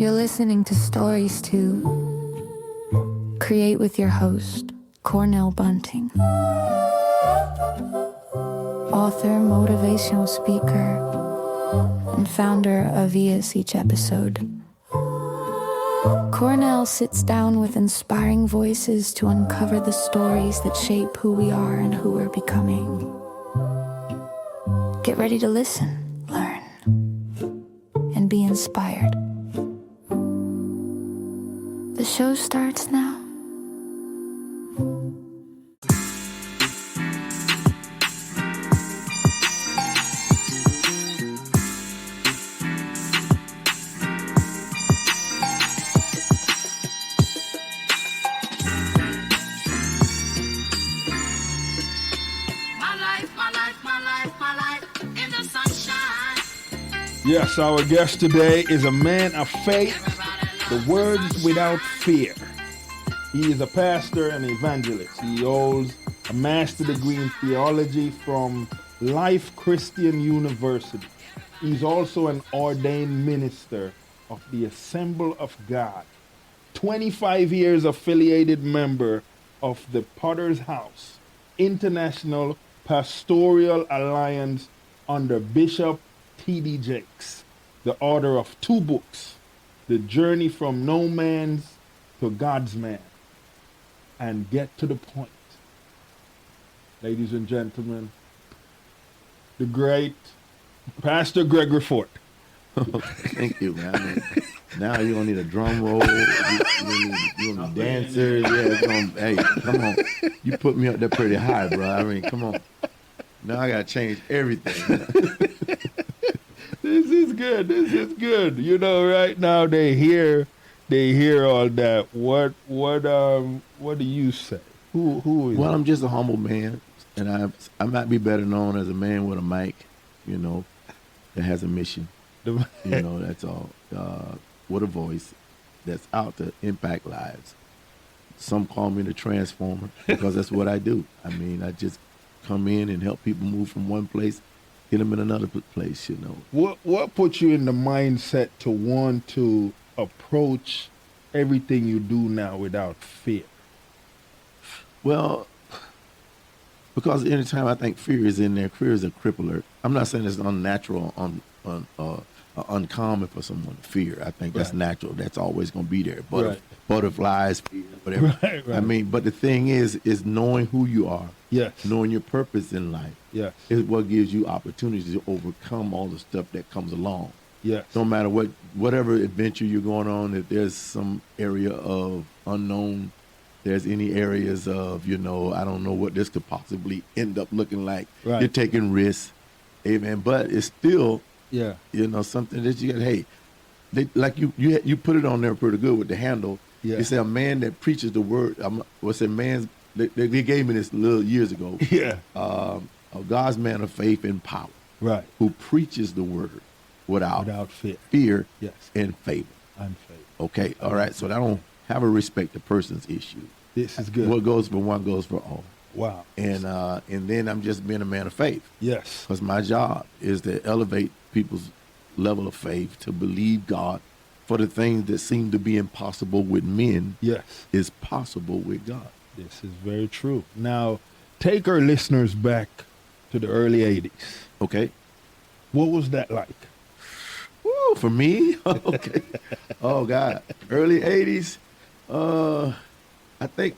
You're listening to Stories to Create with your host, Cornell Bunting. Author, motivational speaker, and founder of EHAS Each Episode. Cornell sits down with inspiring voices to uncover the stories that shape who we are and who we're becoming. Get ready to listen, learn, and be inspired. The show starts now. Yes, our guest today is a man of faith, the words without fear. He is a pastor and evangelist. He holds a master's degree in theology from Life Christian University. He's also an ordained minister of the Assembly of God, 25 years affiliated member of the Potter's House International Pastoral Alliance under Bishop T.D. Jakes, the author of 2 books, The Journey from No Man's to God's Man, and Get to the Point. Ladies and gentlemen, the great Pastor Gregory Fort. Thank you, man. Now you don't need a drum roll. You don't need dancers. Yeah, hey, come on. You put me up there pretty high, bro. I mean, come on. Now I gotta change everything. This is good. This is good. You know, right now they hear all that. What do you say? Who is? Well, I'm just a humble man, and I might be better known as a man with a mic, you know, that has a mission. You know, that's all. With a voice that's out to impact lives. Some call me the transformer because that's what I do. I mean, I just come in and help people move from one place, get them in another place, you know. What put you in the mindset to want to approach everything you do now without fear? Well, because anytime I think fear is in there, fear is a crippler. I'm not saying it's unnatural, uncommon for someone to fear. I think that's natural. That's always going to be there. Butterflies, fear, whatever. Right. I mean, but the thing is knowing who you are. Yes. Knowing your purpose in life. Yes. Is what gives you opportunities to overcome all the stuff that comes along. Yes. No matter whatever adventure you're going on, if there's some area of unknown, there's any areas of, you know, I don't know what this could possibly end up looking like. Right. You're taking risks. Amen. But it's still, you know, something that you got, like you put it on there pretty good with the handle. Yeah. They say a man that preaches the word, they gave me this little years ago. Yeah. A God's man of faith and power. Right. Who preaches the word without fear yes. and favor. And favor. Okay. All right. So I don't have a respect to person's issue. This is good. What goes for one goes for all. Wow. And then I'm just being a man of faith. Yes. Because my job is to elevate people's level of faith to believe God for the things that seem to be impossible with men. Yes. Is possible with God. This is very true. Now, take our listeners back to the early 80s. Okay. What was that like? Woo, for me? Okay. Oh, God. Early 80s? I think,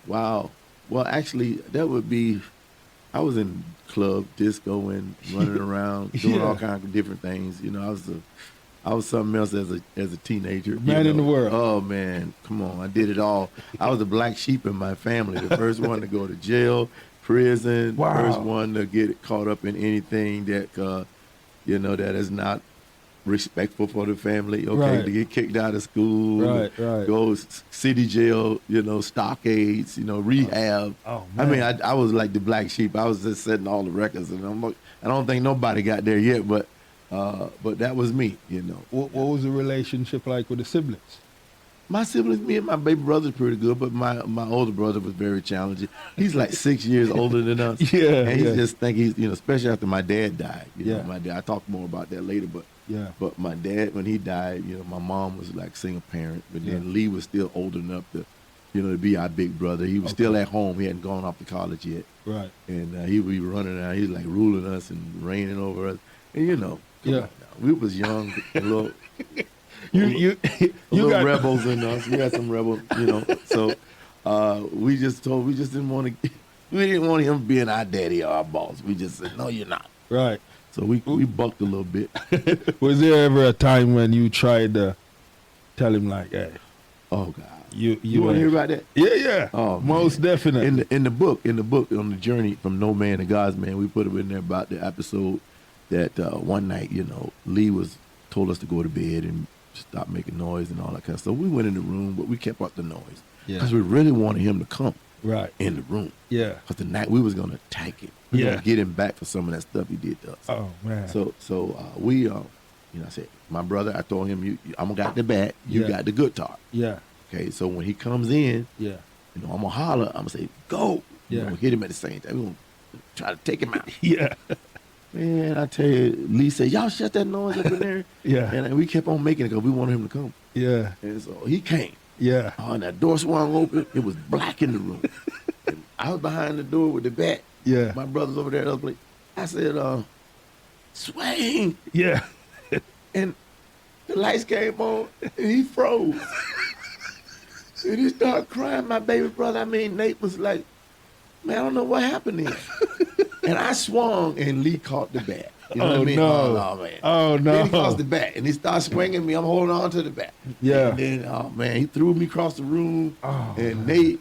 wow. Well, actually, that would be, I was in club, disco, and running around, doing all kinds of different things. You know, I was something else as a teenager. Man in the world. Oh, man. Come on. I did it all. I was the black sheep in my family. The first one to go to jail, prison. Wow. First one to get caught up in anything that, you know, that is not respectful for the family. Okay. Right. To get kicked out of school. Right. Go city jail, you know, stockades, you know, rehab. Oh, man. I mean, I was like the black sheep. I was just setting all the records. And I don't think nobody got there yet, but that was me, you know. What was the relationship like with the siblings? My siblings, me and my baby brother's pretty good, but my older brother was very challenging. He's like 6 years older than us. Yeah, and he just think he's, especially after my dad died. You know, Yeah. my dad. I talk more about that later, but Yeah. But my dad, when he died, my mom was like single parent, but then Yeah. Lee was still old enough to, to be our big brother. He was still at home. He hadn't gone off to college yet. Right. And he would be running around. He was like ruling us and reigning over us. And come Yeah. on now. We was young, a little. You little got rebels in us. We had some rebels, So we just didn't want to. We didn't want him being our daddy or our boss. We just said, no, you're not. right. So we bucked a little bit. Was there ever a time when you tried to tell him like, hey, Oh God. you Want to hear about that? Yeah. Oh, most man. definitely. In the book on the journey from no man to God's man, we put it in there about the episode that one night, Lee told us to go to bed and stop making noise and all that kind of stuff. We went in the room, but we kept up the noise because we really wanted him to come in the room. Yeah. Because the night we was gonna attack him, we Yeah. gonna get him back for some of that stuff he did to us. Oh man. So we I said, my brother, I told him, I'm got the bat, you got the guitar. Yeah. Okay, so when he comes in, Yeah. I'm gonna holler, I'm gonna say, go. Yeah. We're gonna hit him at the same time. We're gonna try to take him out. Yeah. Man, I tell you, Lee said, y'all shut that noise up in there. Yeah. And we kept on making it because we wanted him to come. Yeah. And so he came. Yeah. Oh, and that door swung open. It was black in the room. And I was behind the door with the bat. Yeah. My brother's over there. I said, swing. Yeah. And the lights came on and he froze. And he started crying. My baby brother, Nate was like, man, I don't know what happened here. And I swung and Lee caught the bat. You know what I mean? No. Oh, no, man. Oh, no. Then he caught the bat and he started swinging me. I'm holding on to the bat. Yeah. And then, oh, man, he threw me across the room. Oh, and Nate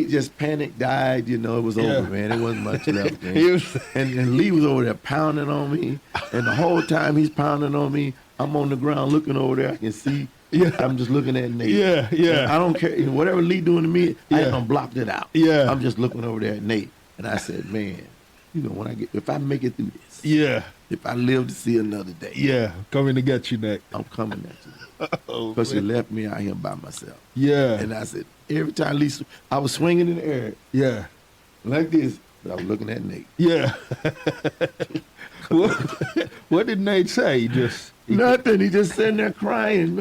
just panicked, died. It was over, man. There wasn't much left, man. And Lee was over there pounding on me. And the whole time he's pounding on me, I'm on the ground looking over there. I can see. Yeah. I'm just looking at Nate. Yeah, yeah. And I don't care. Whatever Lee doing to me, I ain't blocked it out. Yeah. I'm just looking over there at Nate. And I said, man, if I make it through this, Yeah. if I live to see another day, Yeah. Coming to get you next. I'm coming at you. Because you left me out here by myself. Yeah. And I said, every time Lee, I was swinging in the air Yeah. like this, but I was looking at Nate. Yeah. What did Nate say? Nothing. He just sitting there crying.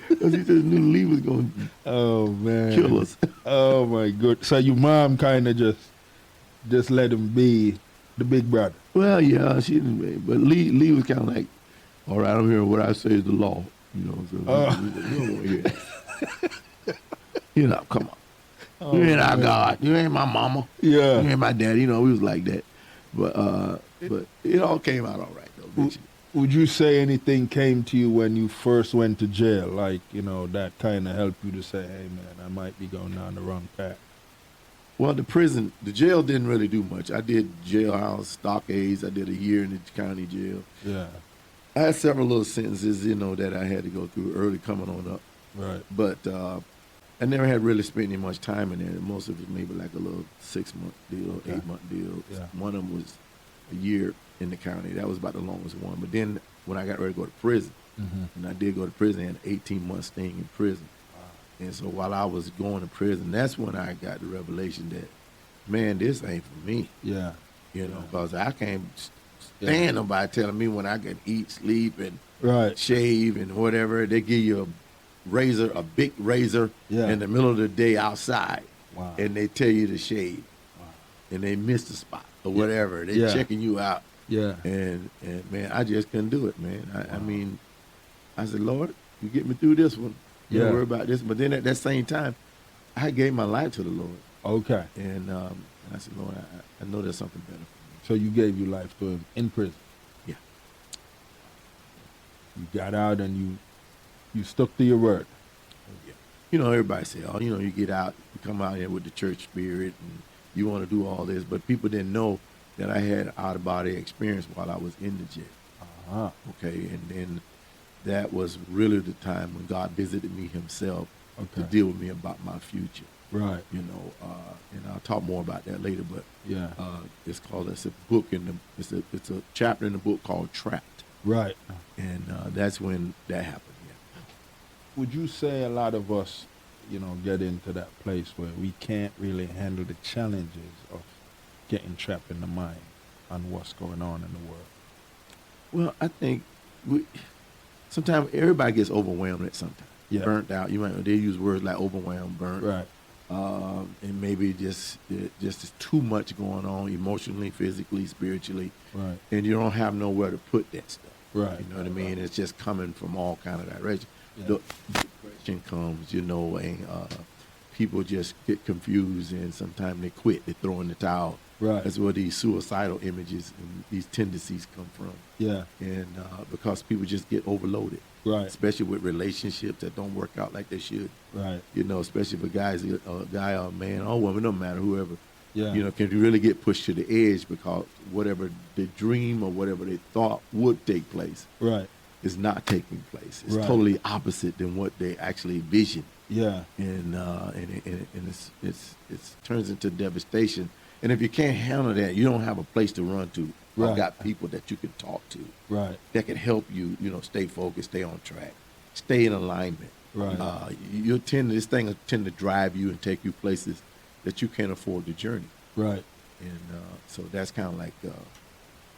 Because he just knew Lee was going to kill us. Oh my good. So your mom kind of just let him be the big brother. Well, yeah, she didn't. But Lee was kind of like, all right, I'm here. What I say is the law. So you don't want to hear that. Come on. Oh, you ain't our God. You ain't my mama. Yeah. You ain't my daddy. We was like that. But it all came out all right, though. Eventually. Would you say anything came to you when you first went to jail? Like, that kind of helped you to say, hey, man, I might be going down the wrong path. Well, the jail didn't really do much. I did jailhouse, stockades. I did a year in the county jail. Yeah. I had several little sentences, that I had to go through early coming on up. Right. But I never had really spent any much time in there. Most of it maybe like a little 6-month deal, 8-month deal. Yeah. One of them was a year in the county. That was about the longest one. But then when I got ready to go to prison, and I did go to prison, I had 18 months staying in prison. Wow. And so while I was going to prison, that's when I got the revelation that, man, this ain't for me. Yeah. Because I can't stand nobody telling me when I can eat, sleep, and shave and whatever. They give you a big razor in the middle of the day outside. Wow. And they tell you to shave. Wow. And they miss the spot or whatever. They checking you out. Yeah. And man, I just couldn't do it, man. I said, Lord, you get me through this one. Don't worry about this. But then at that same time, I gave my life to the Lord. Okay. And I said, Lord, I know there's something better for me. So you gave your life to him in prison? Yeah. You got out and you stuck to your word. Yeah. Everybody say, you get out, you come out here with the church spirit and you want to do all this. But people didn't know that I had out-of-body experience while I was in the jail. Uh-huh. Okay, and then that was really the time when God visited me himself to deal with me about my future. Right. And I'll talk more about that later, but it's a book it's a chapter in the book called Trapped. Right. And that's when that happened. would you say a lot of us, get into that place where we can't really handle the challenges of getting trapped in the mind and what's going on in the world? Well, I think sometimes everybody gets overwhelmed at some time. Yeah. Burnt out. They use words like overwhelmed, burnt. Right. And maybe just too much going on emotionally, physically, spiritually. Right. And you don't have nowhere to put that stuff. Right. You know what I mean? It's just coming from all kind of directions. Yeah. Depression comes, and people just get confused, and sometimes they quit. They throw in the towel. Right. That's where these suicidal images and these tendencies come from. Yeah. And because people just get overloaded. Right. Especially with relationships that don't work out like they should. Right. Especially for guys, a guy or a man or a woman, no matter whoever. Yeah. Can really get pushed to the edge because whatever the dream or whatever they thought would take place. Right. Is not taking place. It's Right. totally opposite than what they actually envisioned. Yeah. And it turns into devastation. And if you can't handle that, you don't have a place to run to. Right. I've got people that you can talk to. Right. That can help you, stay focused, stay on track, stay in alignment. Right. This thing will tend to drive you and take you places that you can't afford to journey. Right. And so that's kind of like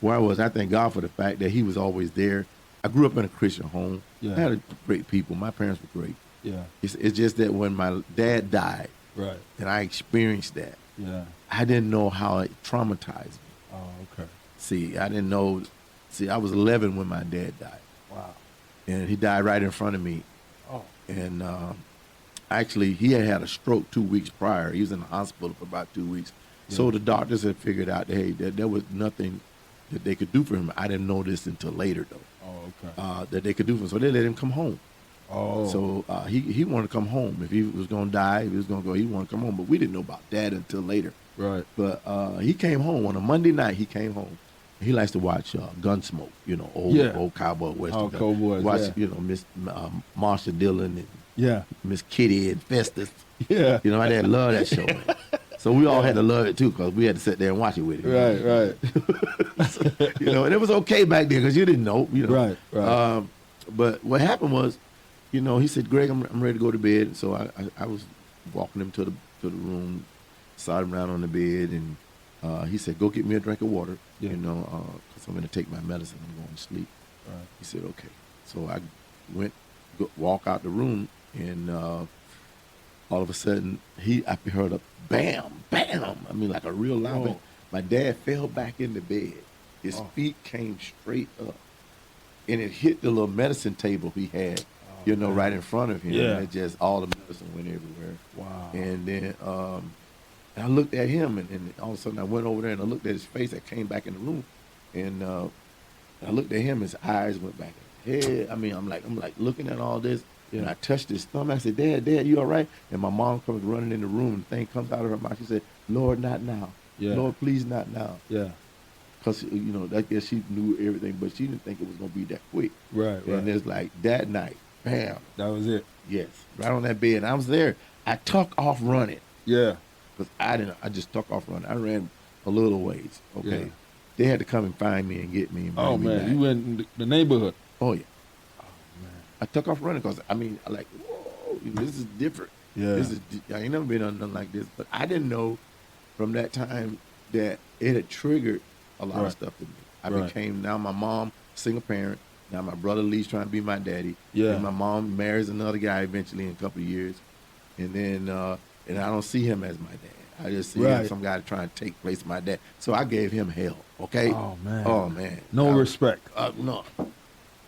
where I was. I thank God for the fact that He was always there. I grew up in a Christian home. Yeah. I had great people. My parents were great. Yeah. It's just that when my dad died, Right. and I experienced that, Yeah. I didn't know how it traumatized me. Oh, okay. See, I didn't know. See, I was 11 when my dad died. Wow. And he died right in front of me. Oh. And actually, he had a stroke 2 weeks prior. He was in the hospital for about 2 weeks. Yeah. So the doctors had figured out, hey, that there was nothing that they could do for him. I didn't know this until later, though. Oh, okay. That they could do for him. So they let him come home. Oh. So he wanted to come home. If he was going to die, if he was going to go, he wanted to come home. But we didn't know about that until later. Right. But he came home on a Monday night. He came home. He likes to watch Gunsmoke, old cowboy western. Oh, cowboys, watch, yeah. Miss Marsha Dillon and Yeah. Miss Kitty and Festus. Yeah. My dad loved that show. Man. So we all had to love it too, because we had to sit there and watch it with him. Right. So, and it was okay back then because you didn't know. Right. But what happened was, he said, "Greg, I'm ready to go to bed." So I was walking him to the room, sat him down on the bed, and he said, "Go get me a drink of water." Yeah. Because I'm going to take my medicine. I'm going to sleep. Right. He said, "Okay." So I walk out the room, and all of a sudden, I heard a bam, bam. I mean, like a real loud bang. My dad fell back in the bed. His feet came straight up, and it hit the little medicine table he had, right in front of him. Yeah. And it just, all the medicine went everywhere. Wow. And then I looked at him, and all of a sudden I went over there and I looked at his face. I came back in the room, and I looked at him. His eyes went back in his head. I mean, I'm like looking at all this. And I touched his stomach. I said, Dad, you all right? And my mom comes running in the room, and the thing comes out of her mouth. She said, Lord, not now. Yeah. Lord, please, not now. Yeah. Because, I guess she knew everything, but she didn't think it was going to be that quick. Right. And it's like that night, bam. That was it. Yes. Right on that bed. And I was there. I took off running. Yeah. Because I just took off running. I ran a little ways. Okay. Yeah. They had to come and find me and get me. And bring me man. back. You went in the neighborhood. Oh, yeah. I took off running because, whoa, this is different. Yeah. I ain't never been on nothing like this. But I didn't know from that time that it had triggered a lot of stuff in me. I became, now my mom, single parent. Now my brother Lee's trying to be my daddy. Yeah. And my mom marries another guy eventually in a couple of years. And then, and I don't see him as my dad. I just see him, some guy trying to take place of my dad. So I gave him hell, okay? Oh, man. Oh, man. No respect. No.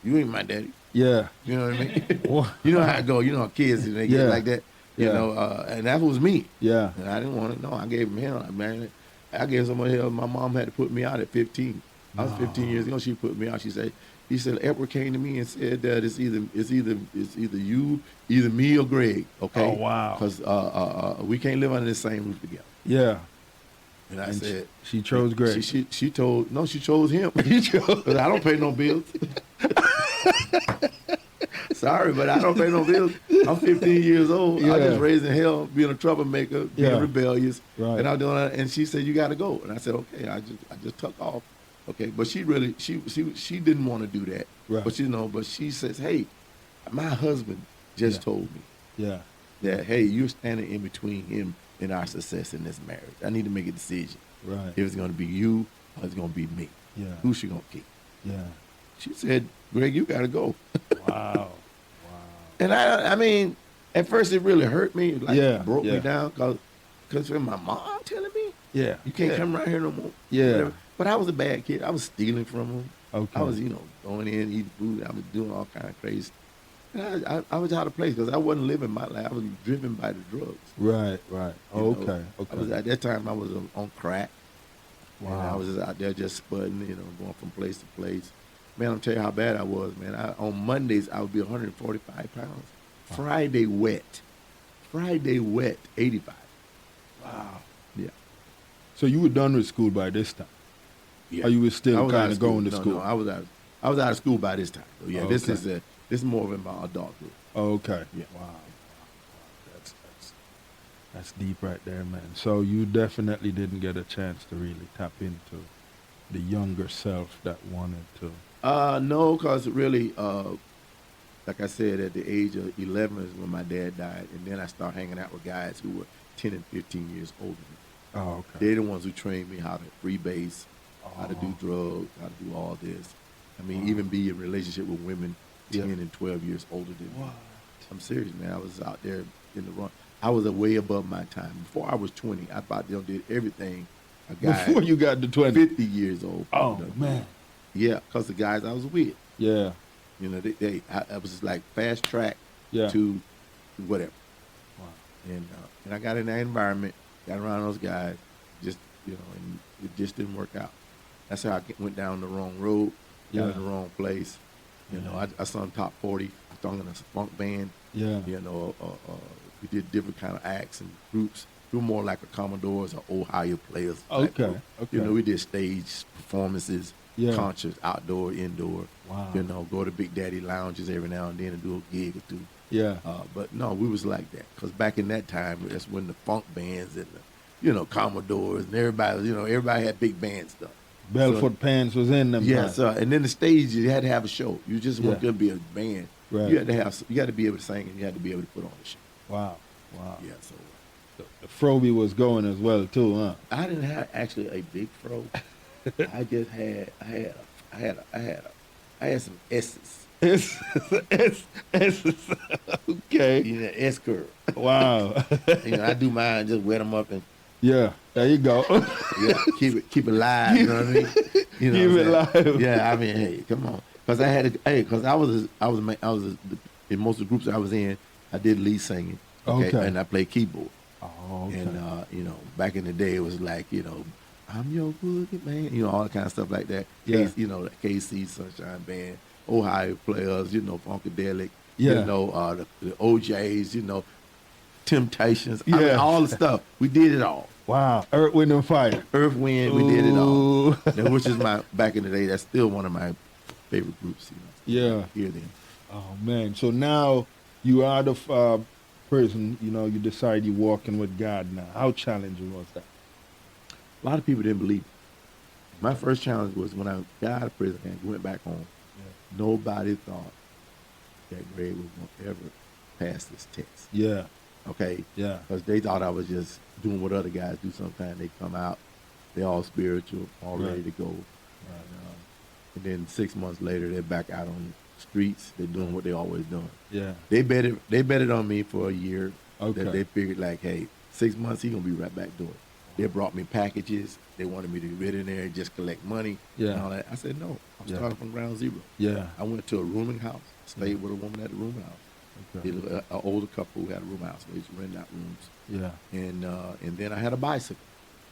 You ain't my daddy. Yeah. You know what I mean? You know how it go. You know, kids, they get like that. You know, and that was me. Yeah. And I didn't want to know. I gave him hell. Man, I gave so much hell. My mom had to put me out at 15. I was 15 years ago. She put me out. He said, Edward came to me and said that it's either you, either me or Greg. Okay. Oh, wow. Because we can't live under the same roof together. Yeah. And I said, she chose Greg. She chose him. Because I don't pay no bills. Sorry, but I don't pay no bills. I'm 15 years old. Yeah. I was just raising hell, being a troublemaker, being rebellious. Right. And I was doing that. And she said, you got to go. And I said, okay. I just took off. Okay. But she didn't want to do that. Right. But but she says, hey, my husband just told me. Yeah. That, hey, you're standing in between him and our success in this marriage. I need to make a decision. Right. If it's going to be you or it's going to be me. Yeah. Who's she going to keep? Yeah. She said, Greg, you got to go. Wow. And I mean, at first it really hurt me. Like, it broke me down because my mom telling me, you can't come right here no more. Yeah. Whatever. But I was a bad kid. I was stealing from him. Okay. I was, going in, eating food. I was doing all kind of crazy. And I was out of place because I wasn't living my life. I was driven by the drugs. Right. Okay. I was at that time. I was on crack. Wow. And I was just out there just spudding, going from place to place. Man, I'm telling you how bad I was, man. On Mondays, I would be 145 pounds. Wow. Friday wet, 85. Wow. Yeah. So you were done with school by this time? Yeah. Or you were still kind of going to school? No, I was out of school by this time. So yeah, okay. This is more of my adulthood. Okay. Yeah. Wow. That's deep right there, man. So you definitely didn't get a chance to really tap into the younger self that wanted to. No, because really, like I said, at the age of 11 is when my dad died, and then I started hanging out with guys who were 10 and 15 years older than me. Oh, okay. They're the ones who trained me how to freebase, how to do drugs, how to do all this. I mean, even be in relationship with women 10 and 12 years older than me. I'm serious, man. I was out there in the run. I was way above my time. Before I was 20, I thought they did everything a guy before you got to 20, 50 years old. Oh, man. Yeah, because the guys I was with. Yeah. I was just like fast track to whatever. Wow. And I got in that environment, got around those guys, just, and it just didn't work out. That's how I went down the wrong road, got in the wrong place. I sung top 40, I sung in a funk band. Yeah. We did different kind of acts and groups. We were more like the Commodores or Ohio players. Okay. We did stage performances, concerts, outdoor, indoor. Wow. Go to Big Daddy lounges every now and then and do a gig or two. Yeah. But no, we was like that because back in that time, that's when the funk bands and the, Commodores and everybody, everybody had big band stuff. Belfort Pants was in them. Yeah. And then the stage, you had to have a show. You just weren't going to be a band. Right. You had to be able to sing and you had to be able to put on the show. Wow. Yeah. So the Froby was going as well too, huh? I didn't have actually a big fro. I just had some S's. S's. Okay. S curve. Wow. I do mine, just wet them up and. Yeah, there you go. Yeah, keep it live. You know what I mean? Keep it live. Yeah, I mean, hey, come on. Because I was in most of the groups I was in, I did lead singing. Okay. And I played keyboard. Oh, okay. And back in the day, it was like, I'm your boogie man, all that kind of stuff like that. Yeah. KC Sunshine Band, Ohio Players, Funkadelic, yeah. The OJs, Temptations, I mean, all the stuff. We did it all. Wow. Earth, Wind, and Fire. Earth, Wind, we did it all. Which is back in the day, that's still one of my favorite groups. Yeah. Hear them. Oh, man. So now you out of prison, you decide you're walking with God now. How challenging was that? A lot of people didn't believe it. My first challenge was when I got out of prison and went back home. Yeah. Nobody thought that Greg was going to ever pass this test. Yeah. Okay? Yeah. Because they thought I was just doing what other guys do sometimes. They come out, they all spiritual, all ready to go. Right. And then 6 months later, they're back out on the streets. They're doing what they always done. Yeah. They betted on me for a year. Okay. That they figured like, hey, 6 months, he's going to be right back doing it. They brought me packages. They wanted me to get in there and just collect money and all that. I said, no, I'm starting from ground zero. Yeah. I went to a rooming house, stayed with a woman at the rooming house. Okay. An older couple who had a room house. They used to rent out rooms. Yeah. And then I had a bicycle.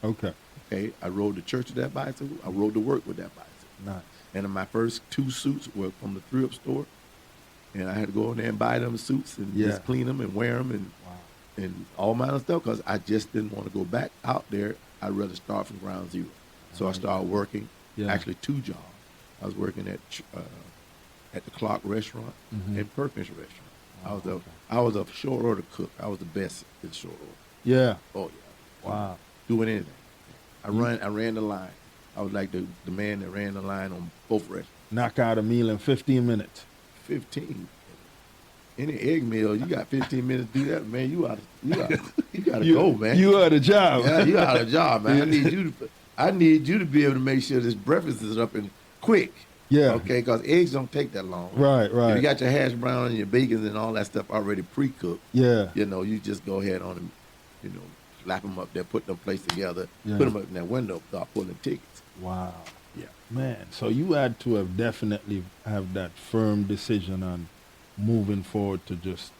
Okay. Okay. I rode to church with that bicycle. I rode to work with that bicycle. Nice. And my first 2 suits were from the thrift store. And I had to go in there and buy them suits and just clean them and wear them and all my other stuff because I just didn't want to go back out there. I'd rather start from ground zero. So I started working, actually 2 jobs. I was working at the Clark restaurant and Perkins restaurant. I was a short order cook. I was the best in short order. Yeah. Oh yeah. Wow. Doing anything. I ran the line. I was like the man that ran the line on both restaurants. Knock out a meal in 15 minutes. 15. in the egg mill, you got 15 minutes to do that, man. You gotta go, man. You are the job. Yeah, you out of job, man. I need you to be able to make sure this breakfast is up and quick. Yeah. Okay, because eggs don't take that long. Right. If you got your hash brown and your bacon and all that stuff already pre-cooked. Yeah. You just go ahead on them, slap them up there, put them placed together, Yeah. put them up in that window, start pulling tickets. Wow. Yeah. Man, so you had to have definitely have that firm decision on moving forward to just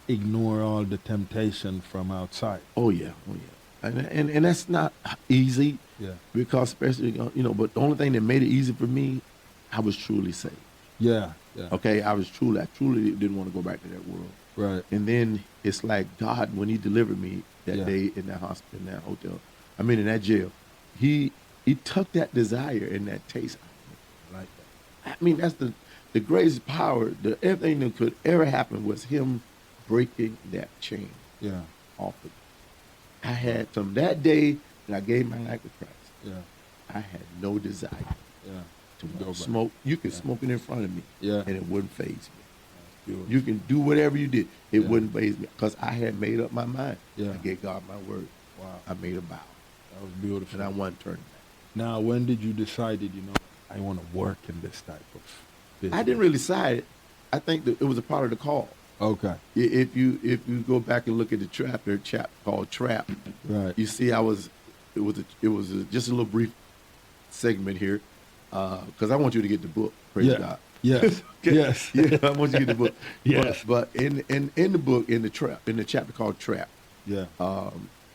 ignore all the temptation from outside. Oh yeah. And that's not easy. Yeah. Because especially, but the only thing that made it easy for me, I was truly saved. Yeah. Okay, I truly didn't want to go back to that world. Right. And then it's like God, when he delivered me that day in that hospital, in that hotel, in that jail, he took that desire and that taste out of me. Like that. That's the greatest power, everything that could ever happen was him breaking that chain off of me. I had, from that day that I gave my life to Christ, I had no desire to smoke. You could smoke it in front of me, and it wouldn't faze me. You can do whatever you did. It wouldn't faze me because I had made up my mind. I gave God my word. Wow. I made a vow. That was beautiful. And I wasn't turning back. Now, when did you decide, I want to work in this type of business? I didn't really decide it. I think that it was a part of the call. Okay. If you go back and look at the chapter called Trap, right? You see, it was just a little brief segment here, because I want you to get the book. Praise God. Yes. Yes. Yeah, I want you to get the book. Yes. But in the book, in the chapter called Trap, yeah.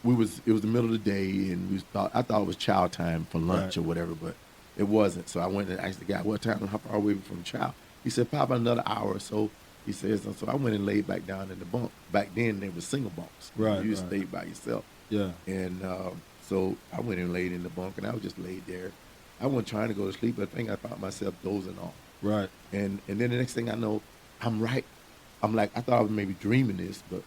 It was the middle of the day, and I thought it was chow time for lunch or whatever, but it wasn't. So I went and asked the guy, what time and how far away from chow? He said, probably another hour or so. He says, so I went and laid back down in the bunk. Back then, there was single bunks. Right. You stayed by yourself. Yeah. And so I went and laid in the bunk, and I was just laid there. I wasn't trying to go to sleep, but I think I found myself dozing off. Right. And then the next thing I know, I'm right. I'm like, I thought I was maybe dreaming this, but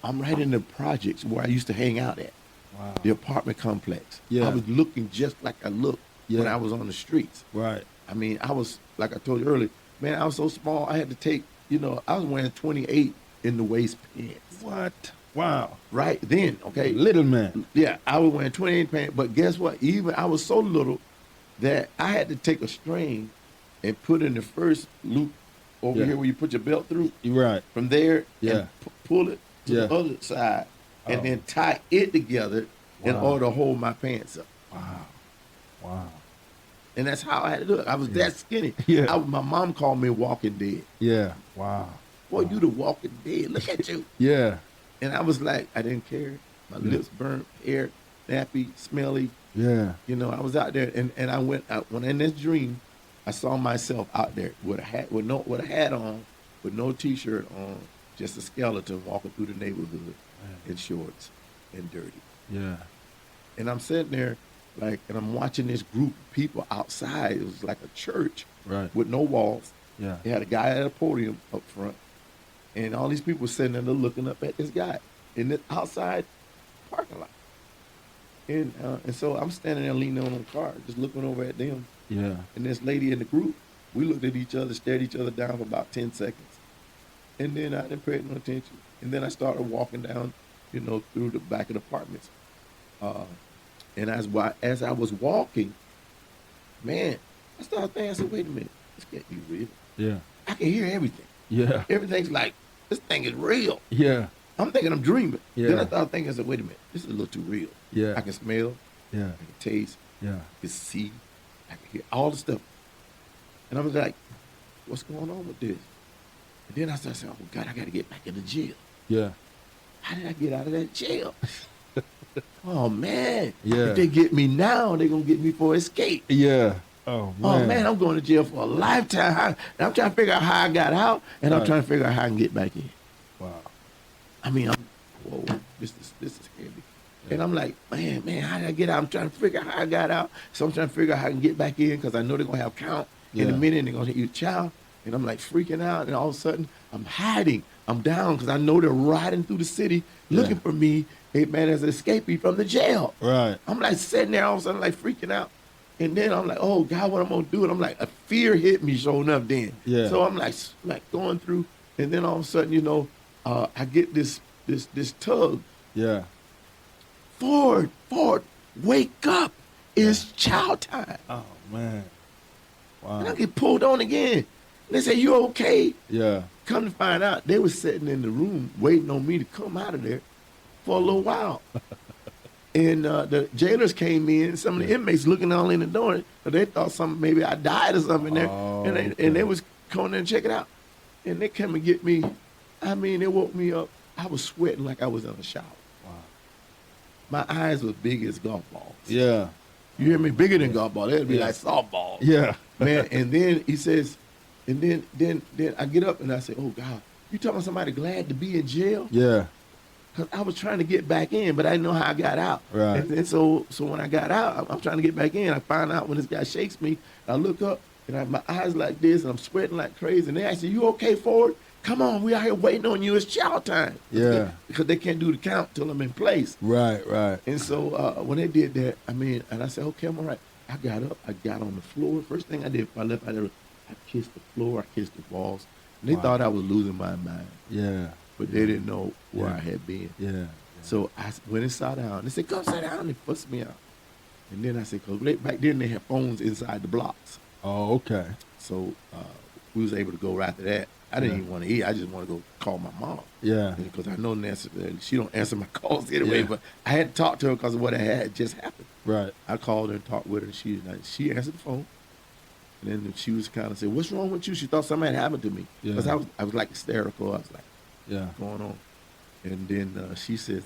I'm right in the projects where I used to hang out at. Wow. The apartment complex. Yeah. I was looking just like I looked when I was on the streets. Right. I was, like I told you earlier, man, I was so small, I had to take, I was wearing 28 in the waist pants. What? Wow. Right then, okay. Little man. Yeah, I was wearing 28 pants, but guess what? Even I was so little that I had to take a string and put in the first loop over here where you put your belt through. Right. From there, and pull it to the other side, and then tie it together in order to hold my pants up. Wow. And that's how I had to do it. I was that skinny. Yeah. My mom called me Walking Dead. Yeah. Wow. Boy, you the Walking Dead. Look at you. Yeah. And I was like, I didn't care. My lips burnt, hair nappy, smelly. Yeah. I was out there, and I went out. When in this dream, I saw myself out there with a hat, with a hat on, with no T-shirt on, just a skeleton walking through the neighborhood in shorts and dirty. Yeah. And I'm sitting there, and I'm watching this group of people outside. It was like a church, right, with no walls. Yeah. They had a guy at a podium up front, and all these people sitting there looking up at this guy in the outside parking lot. And so I'm standing there leaning on the car, just looking over at them. Yeah. And this lady in the group, we looked at each other, stared each other down for about 10 seconds. And then I didn't pay no attention. And then I started walking down, through the back of the apartments. And as I was walking, man, I started thinking, I said, wait a minute, this can't be real. Yeah. I can hear everything. Yeah. Everything's like, this thing is real. Yeah. I'm thinking I'm dreaming. Yeah. Then I started thinking, I said, wait a minute, this is a little too real. Yeah. I can smell. Yeah. I can taste. Yeah. I can see. I can hear all the stuff. And I was like, what's going on with this? And then I started saying, oh, God, I got to get back in the jail. Yeah. How did I get out of that jail? Oh, man. Yeah. If they get me now, they're going to get me for escape. Yeah. Oh, man. Oh, man, I'm going to jail for a lifetime. And I'm trying to figure out how I got out, and I'm trying to figure out how I can get back in. Wow. Whoa, this is heavy. Yeah. And I'm like, man, how did I get out? I'm trying to figure out how I got out. So I'm trying to figure out how I can get back in, because I know they're going to have count in a minute, and they're going to hit you child. And I'm like freaking out, and all of a sudden, I'm hiding. I'm down, because I know they're riding through the city looking for me, hey, man, as an escapee from the jail. Right. I'm like sitting there all of a sudden, like freaking out. And then I'm like, oh, God, what I'm going to do? And I'm like, a fear hit me showing up then. Yeah. So I'm like going through, And then all of a sudden, you know, I get this tug. Yeah. Ford, wake up. It's chow time. Oh, man. Wow. And I get pulled on again. And they say, you okay? Yeah. Come to find out, they were sitting in the room waiting on me to come out of there for a little while. And the jailers came in, some of the inmates looking all in the door, but they thought maybe I died or something there. Oh, and they was coming in and check it out. And they came and get me. I mean, they woke me up. I was sweating like I was in a shower. Wow. My eyes were big as golf balls. Yeah. You hear me? Bigger than golf balls. They'd be like softballs. Yeah. Man, and then he says, and then I get up and I say, oh, God, you talking about somebody glad to be in jail? Yeah. Because I was trying to get back in, but I didn't know how I got out. Right. And then so when I got out, I'm trying to get back in. I find out when this guy shakes me. I look up, and my eyes like this, and I'm sweating like crazy. And they ask, you okay, Ford? Come on, we out here waiting on you. It's chow time. Yeah. Because they can't do the count till I'm in place. Right. And so when they did that, I mean, and I said, okay, I'm all right. I got up. I got on the floor. First thing I did before I left out there, I kissed the floor. I kissed the walls. And they thought I was losing my mind. Yeah. But they didn't know where I had been. Yeah. So I went and sat down. They said, come sit down. They fussed me out. And then I said, because back then they had phones inside the blocks. Oh, okay. So we was able to go right after that. I didn't even want to eat. I just want to go call my mom. Yeah. Because I know Nancy, she don't answer my calls anyway. But I had to talk to her because of what had just happened. Right. I called her and talked with her. And she answered the phone. And then she was kind of saying, what's wrong with you? She thought something had happened to me. Because I was like hysterical. I was like, what's going on? And then she says,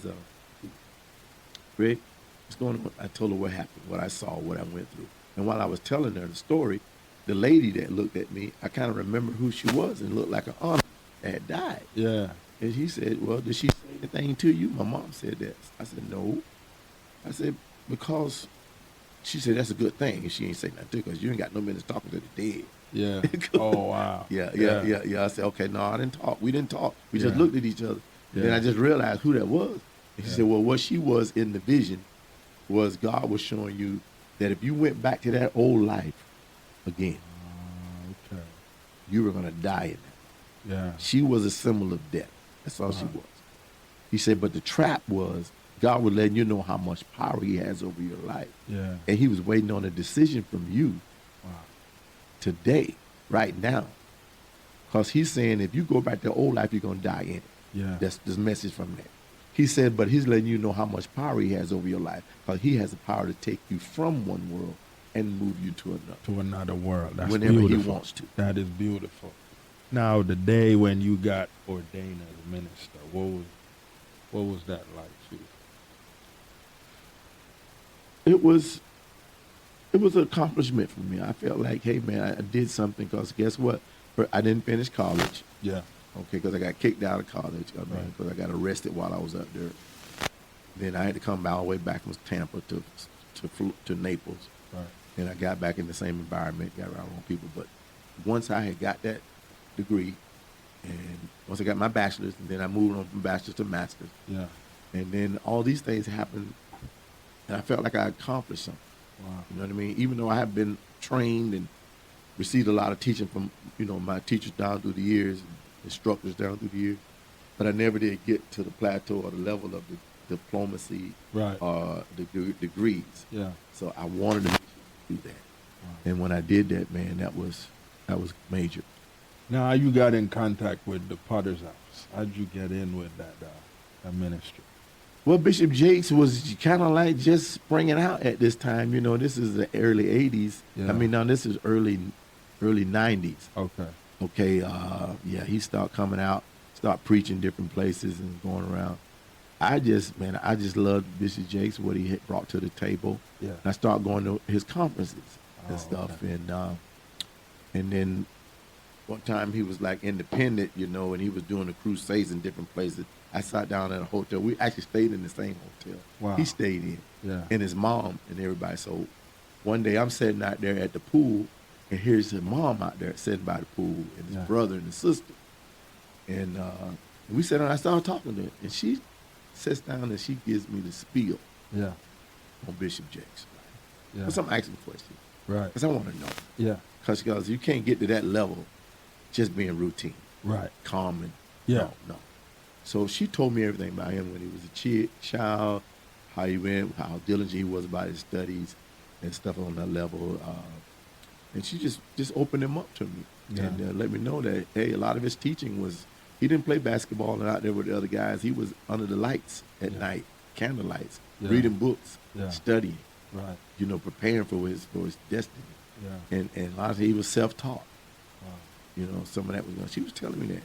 Greg, what's going on? I told her what happened, what I saw, what I went through. And while I was telling her the story, the lady that looked at me, I kind of remember who she was and looked like an aunt that had died. Yeah. And he said, well, did she say anything to you? My mom said that. I said, no. I said, because she said, that's a good thing. And she ain't say nothing to because you ain't got no business talking to the dead. Yeah. Oh, wow. Yeah. I said, okay, no, I didn't talk. We didn't talk. We just looked at each other. And then I just realized who that was. And she said, well, what she was in the vision was God was showing you that if you went back to that old life again, you were going to die in that. Yeah. She was a symbol of death. That's all she was. He said, but the trap was God was letting you know how much power he has over your life. Yeah. And he was waiting on a decision from you today, right now. Because he's saying if you go back to the old life, you're going to die in it. Yeah. That's the message from that. He said, but he's letting you know how much power he has over your life. Because he has the power to take you from one world and move you to another. To another world. That's whenever beautiful. he wants to. That is beautiful. Now, the day when you got ordained as a minister, what was that like for you? It was an accomplishment for me. I felt like, hey, man, I did something because guess what? I didn't finish college. Yeah. Okay, because I got kicked out of college. Because I got arrested while I was up there. Then I had to come all the way back from Tampa to Naples. Right. And I got back in the same environment, got around wrong people. But once I had got that degree, and once I got my bachelor's, and then I moved on from bachelor's to master's. Yeah. And then all these things happened, and I felt like I accomplished something. Wow. You know what I mean? Even though I have been trained and received a lot of teaching from, my teachers down through the years, instructors down through the years, but I never did get to the plateau or the level of the diplomacy or the degrees. Yeah. So I wanted to do that. Wow. And when I did that, man, that was major. Now you got in contact with the Potter's House. How'd you get in with that ministry? Well, Bishop Jakes was kind of like just springing out at this time. This is the early 80s. Yeah. I mean, now this is early 90s. Okay. Okay, he started coming out, started preaching different places and going around. I just loved Bishop Jakes, what he had brought to the table. Yeah. And I started going to his conferences and stuff. Okay. And then one time he was like independent, and he was doing the crusades in different places. I sat down at a hotel. We actually stayed in the same hotel. Wow. He stayed in. Yeah. And his mom and everybody. So one day I'm sitting out there at the pool, and here's his mom out there sitting by the pool, and his brother and his sister. And we sat down, I started talking to her, and she sits down and she gives me the spiel on Bishop Jakes. Yeah. Because I'm asking questions. Right. Because I want to know. Yeah. Because you can't get to that level just being routine. Right. Calm and yeah. No. So she told me everything about him when he was a child, how he went, how diligent he was about his studies and stuff on that level. And she just opened him up to me and let me know that, hey, a lot of his teaching was, he didn't play basketball and out there with the other guys. He was under the lights at night, candle lights, reading books, studying, right. Preparing for his destiny. Yeah. And a lot of it, he was self-taught. Wow. Some of that was, she was telling me that.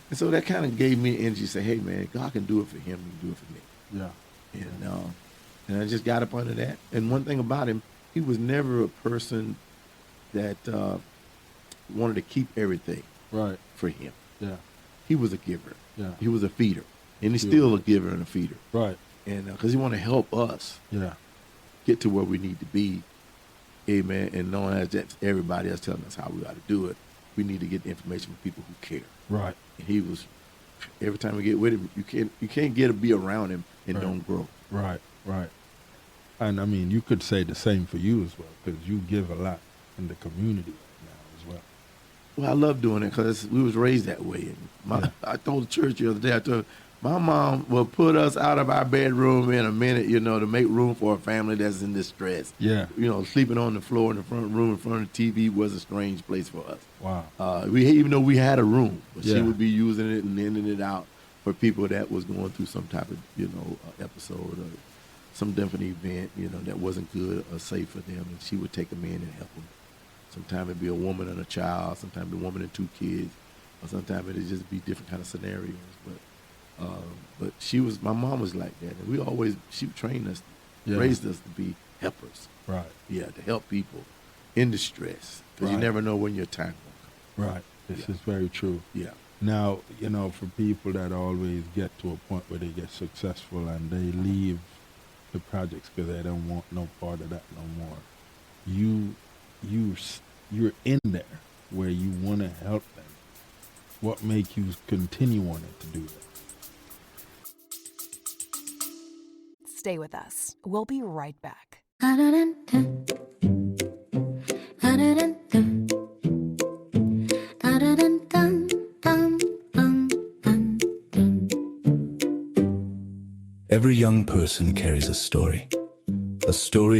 And so that kind of gave me energy to say, hey, man, God can do it for him, he can do it for me. Yeah. And I just got up under that. And one thing about him, he was never a person that wanted to keep everything for him. Yeah. He was a giver. Yeah. He was a feeder. And he's still a giver and a feeder. Right. And because he want to help us get to where we need to be. Amen. And knowing that everybody else telling us how we got to do it, we need to get the information from people who care. Right. And he was, every time we get with him, you can't get to be around him and don't grow. Right. Right. And I mean, you could say the same for you as well, because you give a lot in the community now as well. Well, I love doing it because we was raised that way. And I told the church the other day, my mom will put us out of our bedroom in a minute, to make room for a family that's in distress. Yeah. Sleeping on the floor in the front room in front of the TV was a strange place for us. Wow. Even though we had a room, but she would be using it and ending it out for people that was going through some type of, episode or some different event, that wasn't good or safe for them. And she would take them in and help them. Sometimes it'd be a woman and a child, sometimes a woman and 2 kids, or sometimes it'd just be different kind of scenarios. But my mom was like that. And she trained us, raised us to be helpers. Right. Yeah, to help people in distress. Because you never know when your time will come. Right. This is very true. Yeah. Now, for people that always get to a point where they get successful and they leave the projects because they don't want no part of that no more, you're in there where you want to help them. What makes you continue wanting to do that? Stay with us. We'll be right back. Every young person carries a story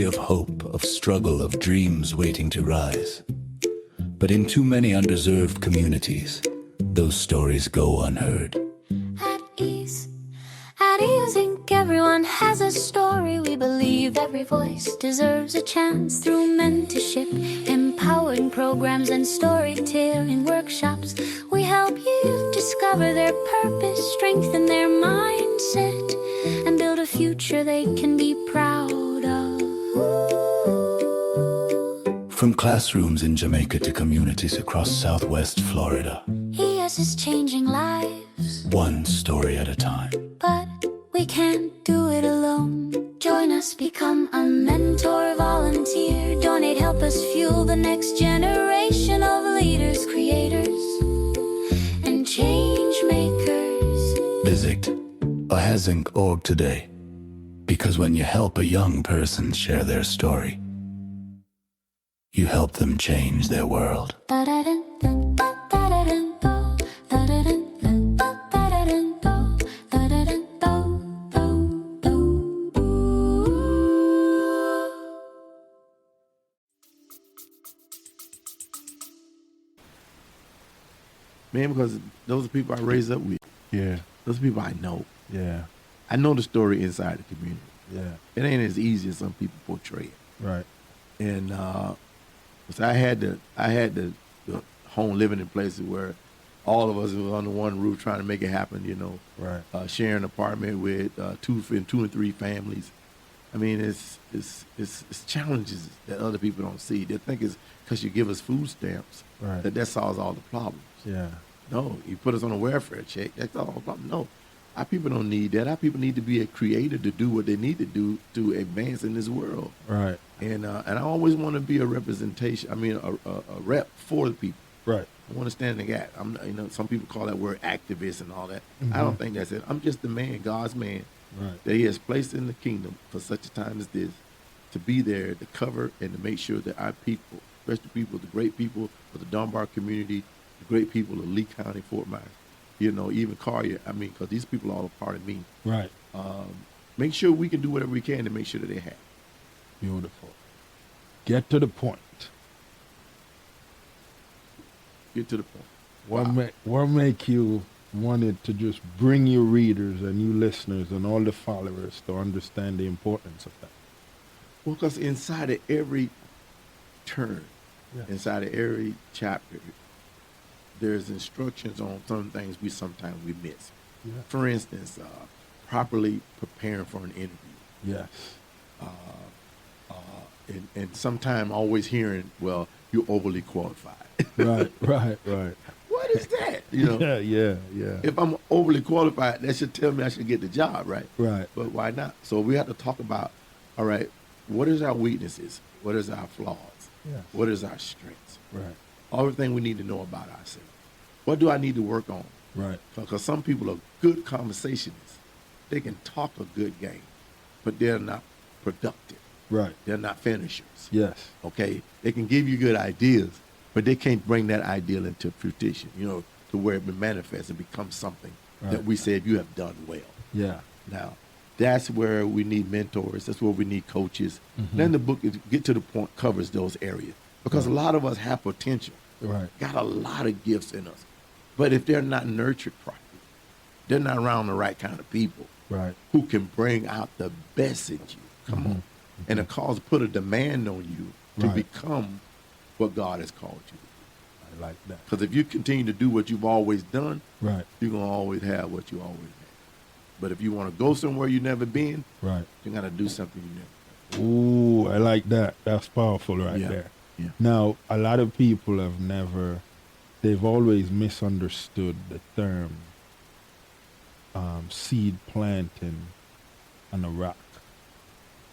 of hope, of struggle, of dreams waiting to rise. But in too many underserved communities, those stories go unheard. At ease, Inc. Everyone has a story. We believe every voice deserves a chance through mentorship, empowering programs, and storytelling workshops. We help youth discover their purpose, strengthen their mindset, and build a future they can be proud of. From classrooms in Jamaica to communities across Southwest Florida, EHAS is changing lives, one story at a time. but we can't do it alone. Join us, become a mentor, volunteer, donate, help us fuel the next generation of leaders, creators, and change makers. Visit EHAS.org today, because when you help a young person share their story, you help them change their world. Man, because those are people I raised up with. Yeah. Those are people I know. Yeah. I know the story inside the community. Yeah. It ain't as easy as some people portray it. Right. And so I had the home living in places where all of us was under one roof trying to make it happen, Right. Sharing an apartment with two and three families. I mean, it's challenges that other people don't see. They think it's because you give us food stamps that solves all the problems. Yeah. No, you put us on a welfare check. That's all the problem. No, our people don't need that. Our people need to be a creator to do what they need to do to advance in this world. Right. And I always want to be a representation. I mean, a rep for the people. Right. I want to stand in the gap. Some people call that word activist and all that. Mm-hmm. I don't think that's it. I'm just the man, God's man, that He has placed in the kingdom for such a time as this, to be there to cover and to make sure that our people, especially people, the great people of the Dunbar community, the great people of Lee County, Fort Myers, you know, even Collier. I mean, because these people are all a part of me. Right. Make sure we can do whatever we can to make sure that they have. Beautiful. Get to the point. Get to the point. What make you wanted to just bring your readers and you listeners and all the followers to understand the importance of that? Well, because inside of every turn, inside of every chapter, there's instructions on some things sometimes we miss. Yeah. For instance, properly preparing for an interview. Yes. And sometimes always hearing, well, you're overly qualified. Right. What is that? You know? Yeah. If I'm overly qualified, that should tell me I should get the job, right? Right. But why not? So we have to talk about, all right, what is our weaknesses? What is our flaws? Yeah. What is our strengths? Right. Everything we need to know about ourselves. What do I need to work on? Right. Because some people are good conversationists. They can talk a good game, but they're not productive. Right. They're not finishers. Yes. Okay? They can give you good ideas, but they can't bring that ideal into fruition, you know, to where it manifests and becomes something that we say you have done well. Yeah. Now, that's where we need mentors. That's where we need coaches. Mm-hmm. Then the book, Get to the Point, covers those areas. Because a lot of us have potential. Right. Got a lot of gifts in us. But if they're not nurtured properly, they're not around the right kind of people who can bring out the best in you. Come on. And it put a demand on you to become what God has called you to be. I like that. Because if you continue to do what you've always done, you're going to always have what you always had. But if you want to go somewhere you've never been, you got to do something you never done. Ooh, I like that. That's powerful there. Yeah. Now, a lot of people they've always misunderstood the term seed planting on a rock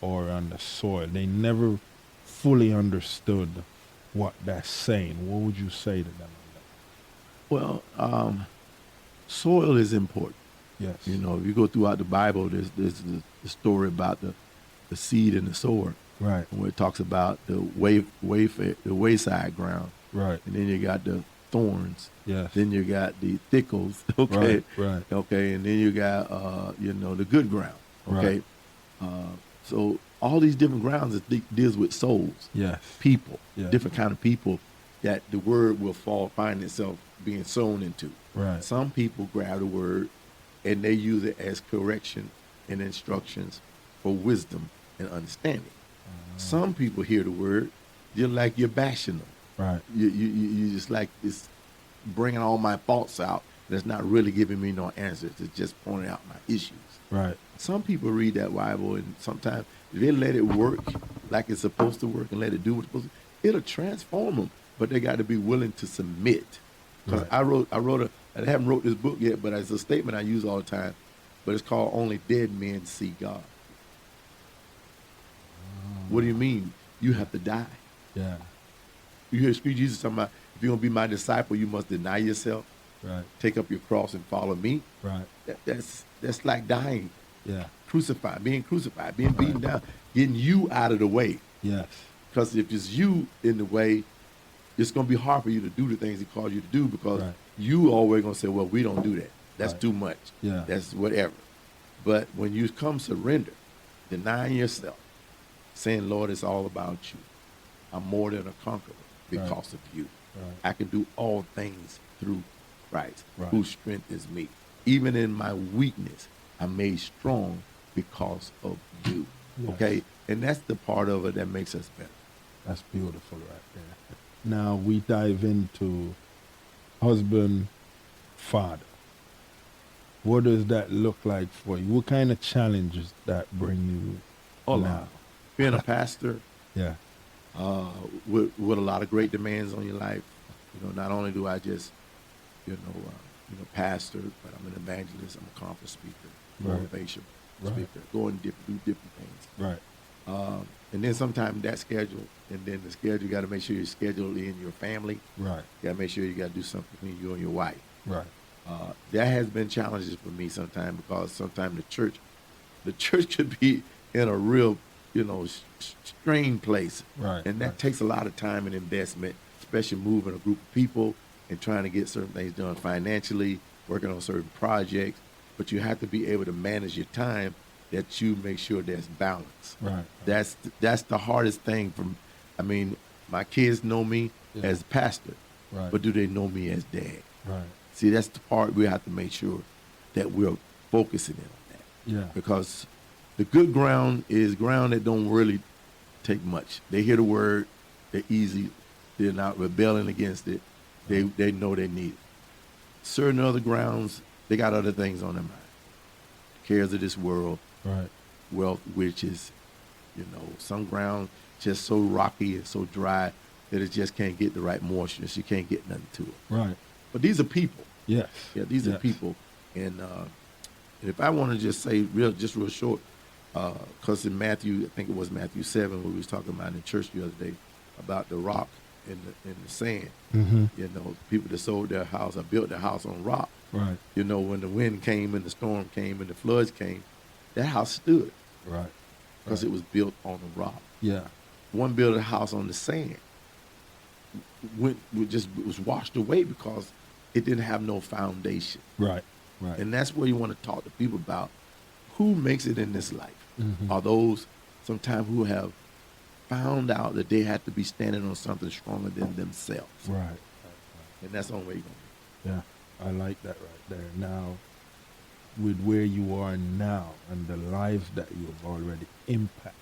or on the soil. They never fully understood what that's saying. What would you say to them on that? Well, soil is important. Yes. You know, if you go throughout the Bible, there's the story about the seed and the sower. Right. Where it talks about the wayside ground. Right. And then you got the thorns. Yes. Then you got the thickles. Okay. Right. Okay. And then you got the good ground. Okay. Right. So all these different grounds deals with souls. Yes. People. Yes. Different kind of people that the word will find itself being sown into. Right. Some people grab the word and they use it as correction and instructions for wisdom and understanding. Some people hear the word, you're like you're bashing them. Right. You just like it's bringing all my thoughts out. That's not really giving me no answers. It's just pointing out my issues. Right. Some people read that Bible and sometimes if they let it work like it's supposed to work and let it do what's supposed to, it'll transform them. But they got to be willing to submit. Because I haven't wrote this book yet, but it's a statement I use all the time. But it's called Only Dead Men See God. What do you mean? You have to die. Yeah. You hear Jesus talking about, if you're going to be my disciple, you must deny yourself. Right. Take up your cross and follow me. Right. That's like dying. Yeah. Being crucified, being beaten down, getting you out of the way. Yes. Because if it's you in the way, it's going to be hard for you to do the things he called you to do because you always going to say, well, we don't do that. That's too much. Yeah. That's whatever. But when you come surrender, denying yourself, saying, Lord, it's all about you. I'm more than a conqueror because of you. Right. I can do all things through Christ, whose strength is me. Even in my weakness, I'm made strong because of you. Yes. Okay? And that's the part of it that makes us better. That's beautiful right there. Now we dive into husband, father. What does that look like for you? What kind of challenges that bring you now? Being a pastor, with a lot of great demands on your life. You know, not only do I just, pastor, but I'm an evangelist. I'm a conference speaker, motivation speaker, do different things. Right. And then sometimes that schedule, and then the schedule, you got to make sure you're scheduled in your family. Right. You got to make sure you got to do something between you and your wife. Right. That has been challenges for me sometimes because sometimes the church could be in a real, strained place. Right. And that takes a lot of time and investment, especially moving a group of people and trying to get certain things done financially, working on certain projects, but you have to be able to manage your time that you make sure there's balance. Right. That's the hardest thing my kids know me as pastor, right. but do they know me as dad? Right. See, that's the part we have to make sure that we're focusing in on that. Yeah. Because the good ground is ground that don't really take much. They hear the word, they're easy, they're not rebelling against it, they know they need it. Certain other grounds, they got other things on their mind. Cares of this world, right. Wealth, riches, some ground just so rocky and so dry that it just can't get the right moisture. You can't get nothing to it. Right. But these are people. Yes. Yeah, these are people. And if I want to just say real short, because in Matthew, I think it was Matthew 7, where we was talking about in church the other day about the rock and the sand. Mm-hmm. People that sold their house or built their house on rock. Right. When the wind came and the storm came and the floods came, that house stood. Right. Because it was built on a rock. Yeah. One built a house on the sand. Was washed away because it didn't have no foundation. Right. Right. And that's where you want to talk to people about who makes it in this life. Mm-hmm. Are those sometimes who have found out that they have to be standing on something stronger than themselves. Right. And that's the only way you're going to be. Yeah, I like that right there. Now, with where you are now and the lives that you have already impacted,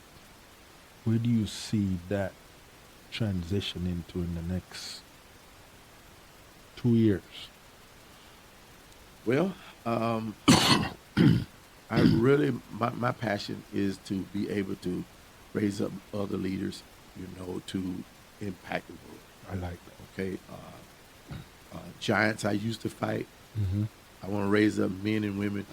where do you see that transition into in the next 2 years? Well, I really, my passion is to be able to raise up other leaders, to impact the world. I like that. Okay. Giants I used to fight. Mm-hmm. I want to raise up men and women,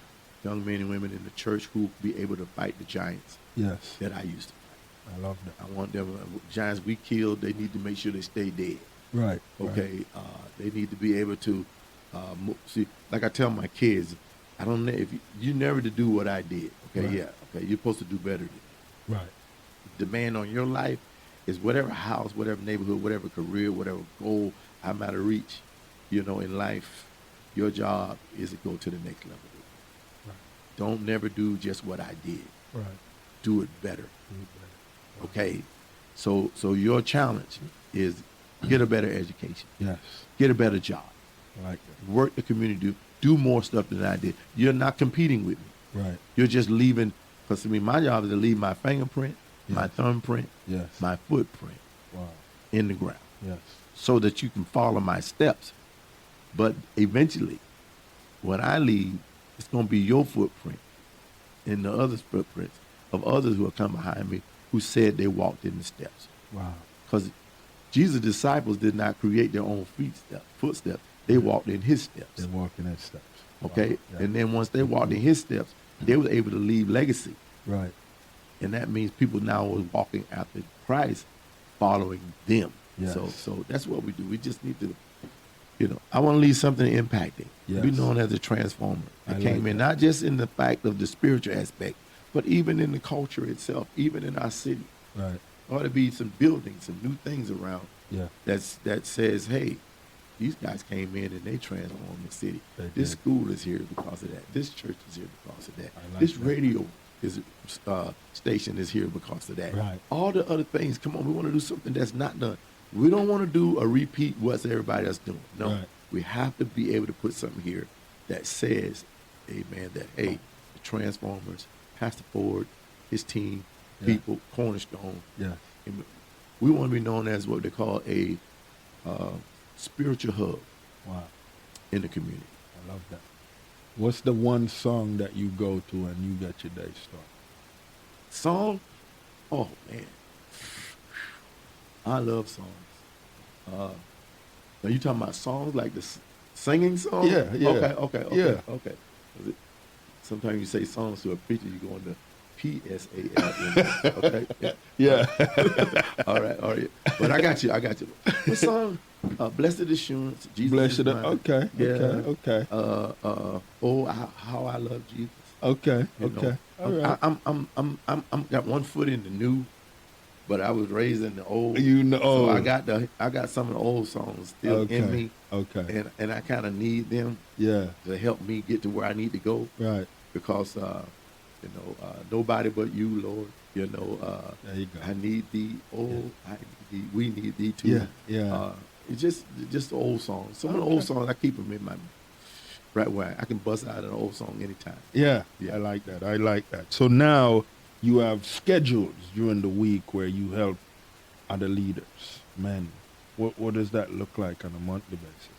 young men and women in the church who be able to fight the giants. Yes. That I used to fight. I love that. I want them, giants we killed, they need to make sure they stay dead. Right. Okay. Right. They need to be able to, see, like I tell my kids, I don't know if you never to do what I did. Okay. Right. Yeah. Okay. You're supposed to do better than me. Right. Demand on your life is whatever house, whatever neighborhood, whatever career, whatever goal I might reach, in life, your job is to go to the next level. Right. Don't never do just what I did. Right. Do it better. Okay. So your challenge is get a better education. Yes. Get a better job. I like that. Work the community. Do more stuff than I did. You're not competing with me. Right. You're just leaving, because my job is to leave my fingerprint, yes. my thumbprint, yes. my footprint in the ground. Yes. So that you can follow my steps. But eventually, when I leave, it's going to be your footprint and the others' footprints of others who will come behind me who said they walked in the steps. Wow. Because Jesus' disciples did not create their own footsteps. They walked in his steps. They walked in his steps. Okay? Wow. Yeah. And then once they walked in his steps, they were able to leave legacy. Right. And that means people now are walking after Christ, following them. Yes. So that's what we do. We just need to, I want to leave something impacting. Yes. Be known as a transformer. That came in, that. not just in the fact of the spiritual aspect, but even in the culture itself, even in our city. Right. Ought to be some buildings, some new things around. Yeah. That says, hey, these guys came in and they transformed the city. This school is here because of that. This church is here because of that. This radio station is here because of that. Right. All the other things, come on, we want to do something that's not done. We don't want to do a repeat what everybody else doing. No, right. We have to be able to put something here that says, amen, that, hey, the Transformers, Pastor Ford, his team, people, Cornerstone. Yeah. We want to be known as what they call a spiritual hub. Wow. In the community. I love that. What's the one song that you go to and you get your day started? Song? Oh, man. I love songs. Now you talking about songs like the singing song? Yeah. Okay. Sometimes you say songs to a preacher, you go into PSAL. Okay. Yeah. All right. But I got you. What song? Blessed Assurance. Jesus. Blessed. Is mine. Okay. Yeah. Okay. Oh, how I love Jesus. Okay. You know, All right. I'm got one foot in the new but I was raised in the old. So I got some of the old songs still in me. Okay. And I kind of need them. Yeah. To help me get to where I need to go. Right. Because nobody but you, Lord. There you go. I need thee. Oh, I need thee. We need thee too. Yeah. Yeah. It's just old songs. Some of the old songs I keep them in my right where I can bust out an old song anytime. Yeah. I like that. So now you have schedules during the week where you help other leaders, men. What does that look like on a monthly basis?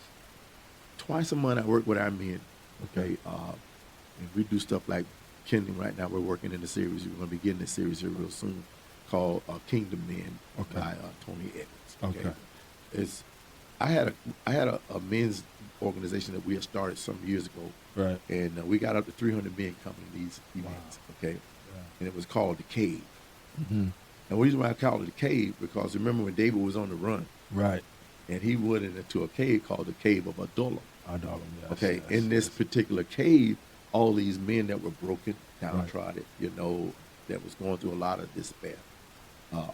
Twice a month I work with our men. Okay. And we do stuff like Kingdom. Right now we're working in the series. We're going to be getting this series here real soon called Kingdom Men by Tony Evans. Okay. I had a men's organization that we had started some years ago. Right. And we got up to 300 men coming to these events. Wow. Okay. Yeah. And it was called The Cave. Mm-hmm. And the reason why I called it The Cave, because remember when David was on the run. Right. And he went into a cave called the Cave of Adullam. Yes. Okay. In this particular cave, all these men that were broken, downtrodden, that was going through a lot of despair,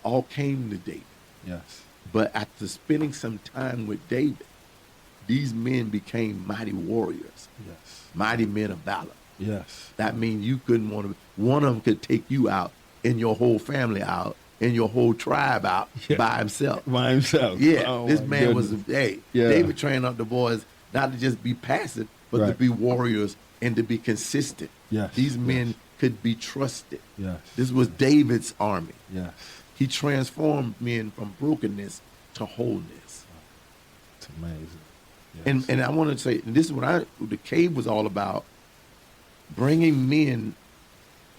all came to David. Yes. But after spending some time with David, these men became mighty warriors. Yes. Mighty men of valor. Yes. That means you couldn't one of them could take you out and your whole family out and your whole tribe out by himself. By himself. Yeah. Oh, this man was, David trained up the boys not to just be passive, but to be warriors and to be consistent. Yes. These men could be trusted. Yes. This was David's army. Yes. He transformed men from brokenness to wholeness. It's amazing. Yes. And I want to say, this is what the cave was all about, bringing men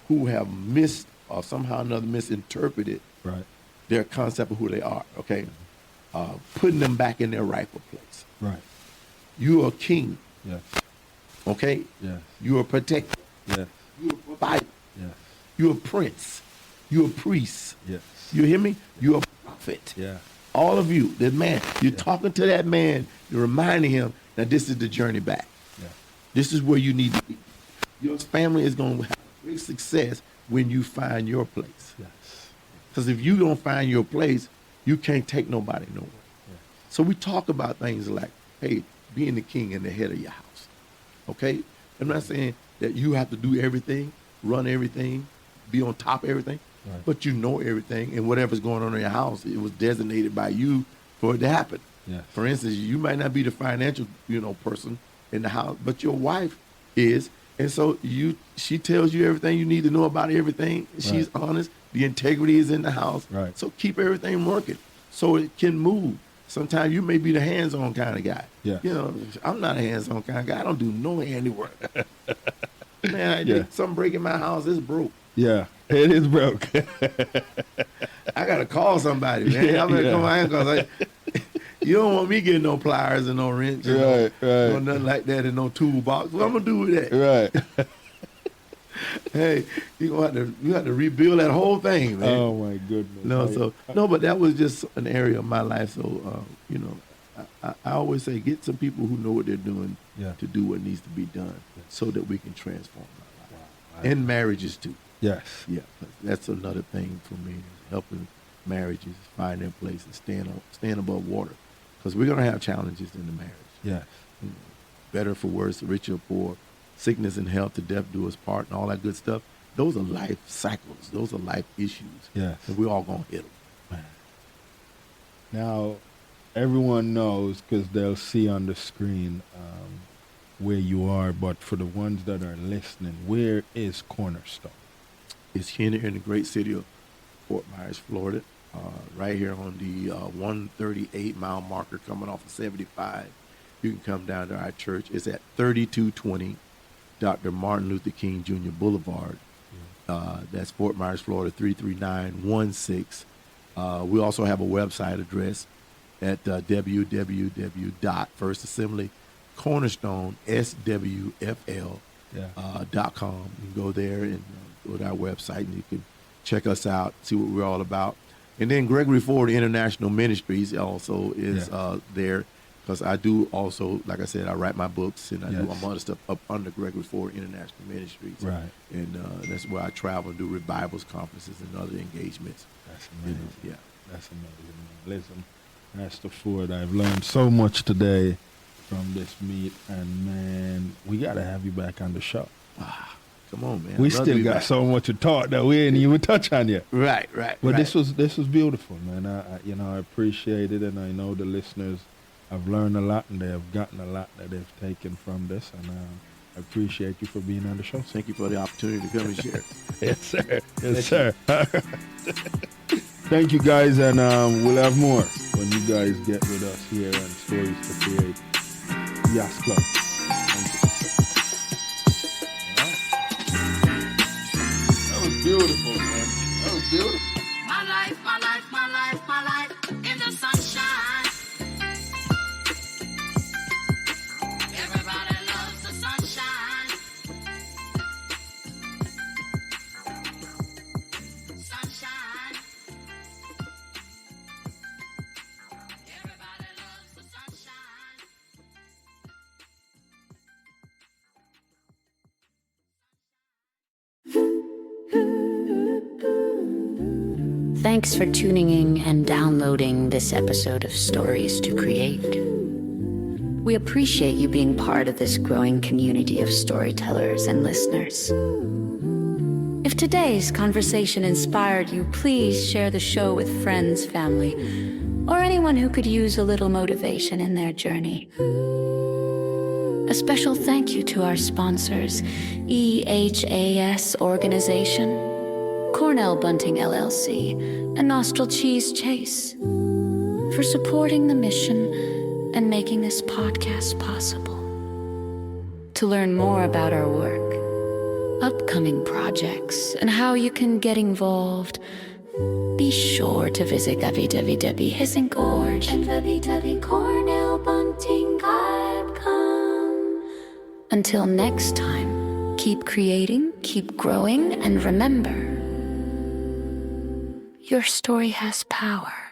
who have missed or somehow or another misinterpreted their concept of who they are, okay? Putting them back in their rightful place. Right. You're a king. Yes. Okay? Yes. You're a protector. Yes. You're a provider. Yes. You're a prince. You're a priest. Yes. You hear me? You're a prophet. Yeah. All of you, that man, you're talking to that man, you're reminding him that this is the journey back. Yeah. This is where you need to be. Your family is going to have great success when you find your place. Yes. Because if you don't find your place, you can't take nobody nowhere. Yeah. So we talk about things like, hey, being the king and the head of your house. Okay? I'm not saying that you have to do everything, run everything, be on top of everything, but you know everything, and whatever's going on in your house, it was designated by you for it to happen. Yes. For instance, you might not be the financial, person in the house, but your wife is, and so she tells you everything you need to know about everything. She's honest. The integrity is in the house. Right. So keep everything working so it can move. Sometimes you may be the hands-on kind of guy. Yeah. I'm not a hands-on kind of guy. I don't do no handiwork. Man, something breaking my house, it's broke. Yeah, it is broke. I got to call somebody, man. I'm going to come out because you don't want me getting no pliers and no wrench. Right. No nothing like that and no toolbox. What I'm going to do with that? Right. Hey, you have to rebuild that whole thing, man. Oh my goodness. But that was just an area of my life. So, I always say get some people who know what they're doing to do what needs to be done so that we can transform our life. Wow. And marriages too. Yes. Yeah, that's another thing for me, helping marriages find their place and stand above water, because we're going to have challenges in the marriage. Yes. Better for worse, rich or poor, sickness and health, to death do us part, and all that good stuff. Those are life cycles. Those are life issues. Yes. And we're all going to hit them. Now, everyone knows, because they'll see on the screen where you are, but for the ones that are listening, where is Cornerstone? It's here in the great city of Fort Myers, Florida, right here on the 138-mile marker coming off of 75. You can come down to our church. It's at 3220 Dr. Martin Luther King Jr. Boulevard. That's Fort Myers, Florida, 33916. We also have a website address at www.firstassemblycornerstoneswfl.com. You can go there and go to our website, and you can check us out, see what we're all about. And then Gregory Ford International Ministries also is there, because I do also, like I said, I write my books and I do all other stuff up under Gregory Ford International Ministries. Right. And that's where I travel and do revivals, conferences, and other engagements. That's amazing. Yeah. That's amazing. Listen, Pastor Ford, I've learned so much today from this meet, and man, we got to have you back on the show. Come on, man. We still got so much to talk that we ain't even touch on yet. Right. But this was beautiful, man. I appreciate it, and I know the listeners have learned a lot, and they have gotten a lot that they've taken from this, and I appreciate you for being on the show. Thank you for the opportunity to come and share. Yes, sir. Yes, sir. Thank you, guys, and we'll have more when you guys get with us here on Stories to Create EHAS Club. That was beautiful, man. That was beautiful. My life, my life, my life, my life in the sunshine. Everybody loves the sunshine. Sunshine. Everybody loves the sunshine. Thanks for tuning in and downloading this episode of Stories to Create. We appreciate you being part of this growing community of storytellers and listeners. If today's conversation inspired you, please share the show with friends, family, or anyone who could use a little motivation in their journey. A special thank you to our sponsors, EHAS Organization, Cornell Bunting LLC, and Nostril Cheese Chase for supporting the mission and making this podcast possible. To learn more about our work, upcoming projects, and how you can get involved, be sure to visit www.hissinggorge and www.cornellbunting.com. Until next time, keep creating, keep growing, and remember, your story has power.